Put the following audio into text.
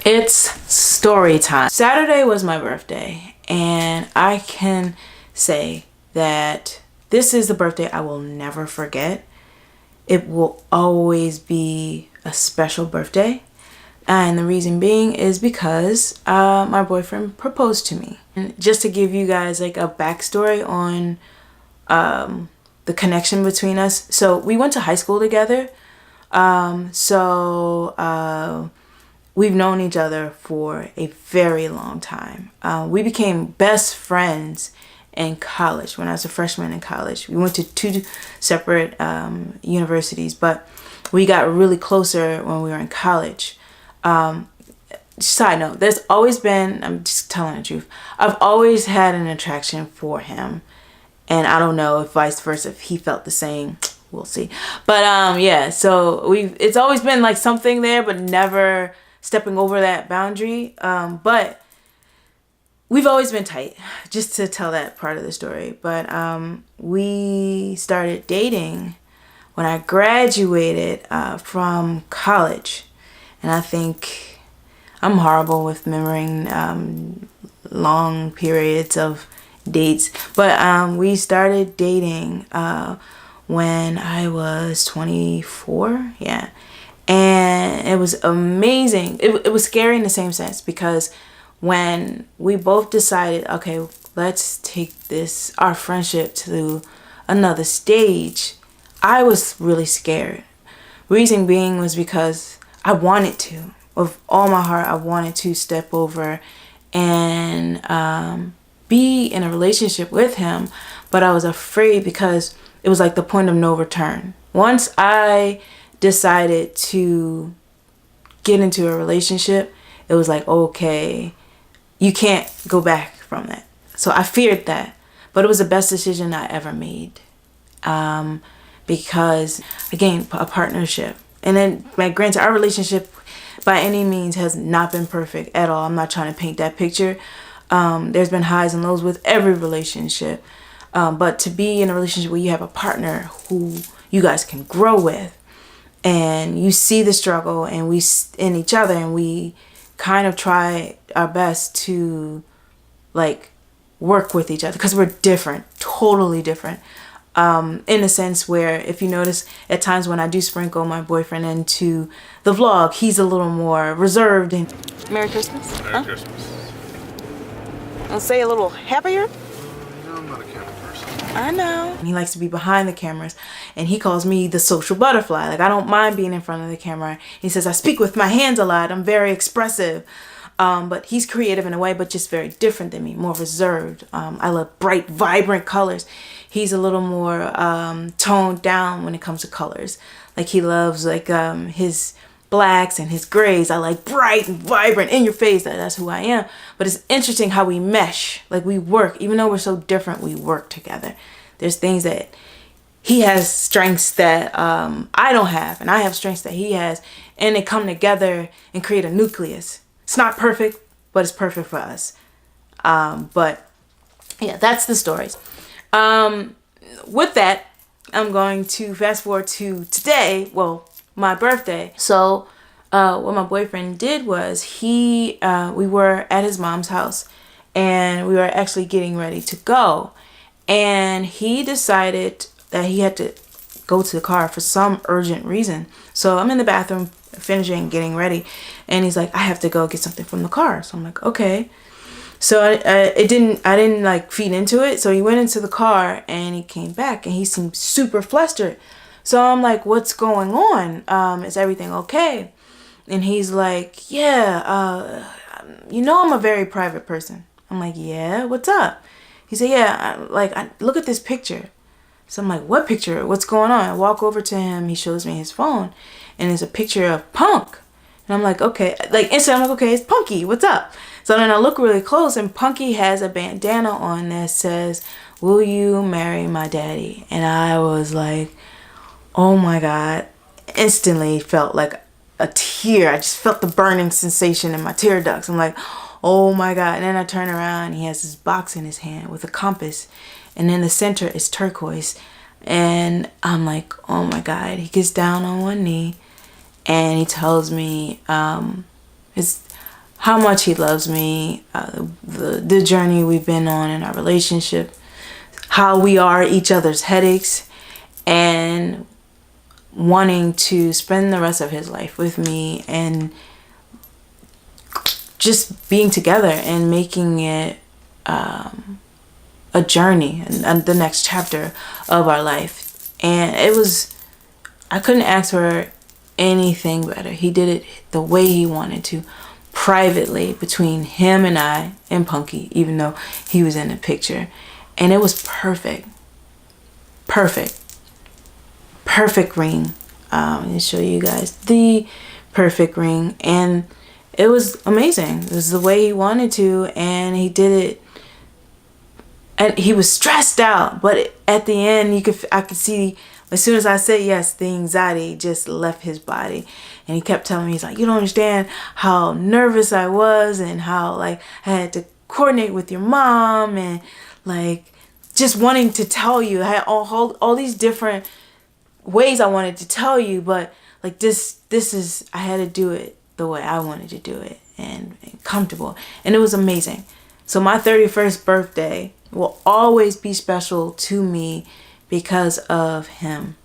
It's story time. Saturday was my birthday, and I can say that this is the birthday I will never forget. It will always be a special birthday. And the reason being is because my boyfriend proposed to me. And just to give you guys like a backstory on the connection between us. So we went to high school together. We've known each other for a very long time. We became best friends in college when I was a freshman in college. We went to two separate universities, but we got really closer when we were in college. Side note, there's always been, I'm just telling the truth, I've always had an attraction for him. And I don't know if vice versa, if he felt the same. We'll see. But yeah, so it's always been like something there, but never stepping over that boundary. But we've always been tight, just to tell that part of the story. But we started dating when I graduated from college. And I think I'm horrible with remembering long periods of dates. But we started dating when I was 24. Yeah. And it was amazing. It was scary in the same sense, because when we both decided, okay, let's take our friendship to another stage, I was really scared. Reason being was because I wanted to. With all my heart, I wanted to step over and be in a relationship with him, but I was afraid because it was like the point of no return. Once I decided to get into a relationship, it was like, okay, you can't go back from that. So I feared that, but it was the best decision I ever made, because again, a partnership. And then, like, granted, our relationship by any means has not been perfect at all. I'm not trying to paint that picture. There's been highs and lows with every relationship, but to be in a relationship where you have a partner who you guys can grow with, and you see the struggle and we in each other, and we kind of try our best to like work with each other, because we're different, totally different. In a sense where, if you notice, at times when I do sprinkle my boyfriend into the vlog, he's a little more reserved. And Merry Christmas. Merry Christmas. I'll say a little happier. No, I'm not a camera person. I know. He likes to be behind the cameras, and he calls me the social butterfly. Like, I don't mind being in front of the camera. He says I speak with my hands a lot. I'm very expressive. But he's creative in a way, but just very different than me, more reserved. I love bright, vibrant colors. He's a little more toned down when it comes to colors. Like, he loves like his blacks and his grays. I like bright and vibrant, in your face. That's who I am. But it's interesting how we mesh. Like, we work, even though we're so different, we work together. There's things that he has, strengths that I don't have, and I have strengths that he has, and they come together and create a nucleus. It's not perfect, but it's perfect for us. But yeah, that's the stories. With that, I'm going to fast forward to today. Well, my birthday. So what my boyfriend did was we were at his mom's house, and we were actually getting ready to go. And he decided that he had to go to the car for some urgent reason. So I'm in the bathroom finishing getting ready, and he's like, I have to go get something from the car. So I'm like, okay. So I didn't like feed into it. So he went into the car, and he came back, and he seemed super flustered. So I'm like, what's going on? Is everything okay? And he's like, yeah, I'm a very private person. I'm like, yeah, what's up? He said, yeah, look at this picture. So I'm like, what picture? What's going on? I walk over to him. He shows me his phone, and it's a picture of Punk. And I'm like, okay. Like, instantly, I'm like, okay, it's Punky. What's up? So then I look really close, and Punky has a bandana on that says, will you marry my daddy? And I was like, oh my God. Instantly felt like a tear. I just felt the burning sensation in my tear ducts. I'm like, oh my God. And then I turn around, and he has this box in his hand with a compass. And in the center is turquoise. And I'm like, oh my God. He gets down on one knee, and he tells me, how much he loves me, the journey we've been on in our relationship, how we are each other's headaches, and wanting to spend the rest of his life with me and just being together and making it a journey and the next chapter of our life. And I couldn't ask for anything better. He did it the way he wanted to, privately, between him and I and Punky, even though he was in the picture. And it was perfect. Perfect ring. Let me show you guys the perfect ring. And it was amazing. It was the way he wanted to, and he did it. And he was stressed out, but at the end, I could see, as soon as I said yes, the anxiety just left his body. And he kept telling me, he's like, you don't understand how nervous I was, and how like I had to coordinate with your mom, and like just wanting to tell you. I had all these different ways I wanted to tell you, but like this is, I had to do it the way I wanted to do it, and comfortable. And it was amazing. So my 31st birthday will always be special to me because of him.